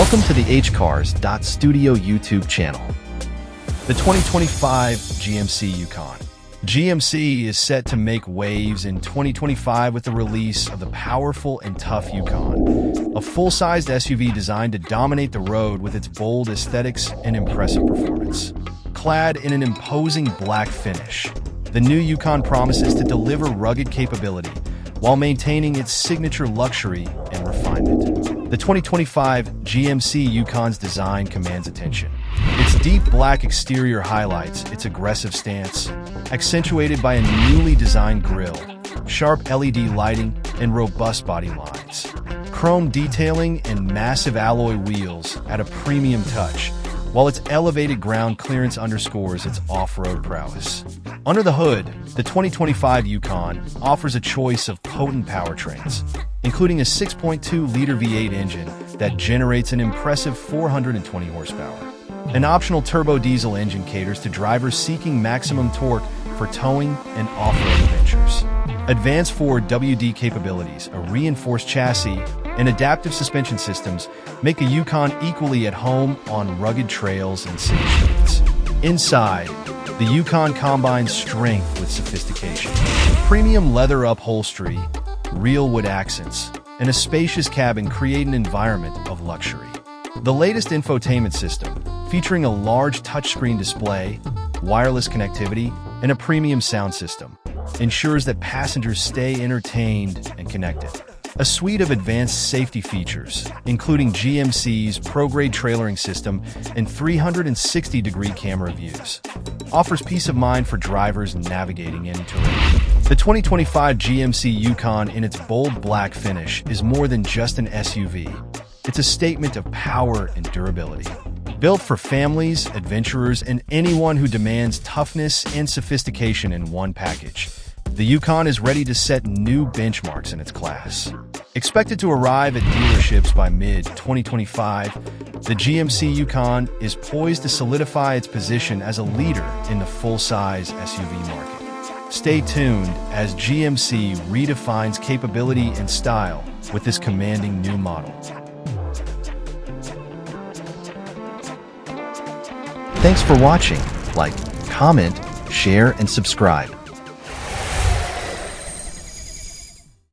Welcome to the hcars.studio YouTube channel. The 2025 GMC Yukon. GMC is set to make waves in 2025 with the release of the powerful and tough Yukon, a full-sized SUV designed to dominate the road with its bold aesthetics and impressive performance. Clad in an imposing black finish, the new Yukon promises to deliver rugged capability while maintaining its signature luxury and refinement. The 2025 GMC Yukon's design commands attention. Its deep black exterior highlights its aggressive stance, accentuated by a newly designed grille, sharp LED lighting, and robust body lines. Chrome detailing and massive alloy wheels add a premium touch, while its elevated ground clearance underscores its off-road prowess. Under the hood, the 2025 Yukon offers a choice of potent powertrains, including a 6.2-liter V8 engine that generates an impressive 420 horsepower. An optional turbo diesel engine caters to drivers seeking maximum torque for towing and off-road adventures. Advanced 4WD capabilities, a reinforced chassis, and adaptive suspension systems make a Yukon equally at home on rugged trails and city streets. Inside, the Yukon combines strength with sophistication. Premium leather upholstery, real wood accents, and a spacious cabin create an environment of luxury. The latest infotainment system, featuring a large touchscreen display, wireless connectivity, and a premium sound system, ensures that passengers stay entertained and connected. A suite of advanced safety features, including GMC's pro-grade trailering system and 360-degree camera views, offers peace of mind for drivers navigating any terrain. The 2025 GMC Yukon in its bold black finish is more than just an SUV. It's a statement of power and durability. Built for families, adventurers, and anyone who demands toughness and sophistication in one package, the Yukon is ready to set new benchmarks in its class. Expected to arrive at dealerships by mid-2025, the GMC Yukon is poised to solidify its position as a leader in the full-size SUV market. Stay tuned as GMC redefines capability and style with this commanding new model. Thanks for watching. Like, comment, share, and subscribe.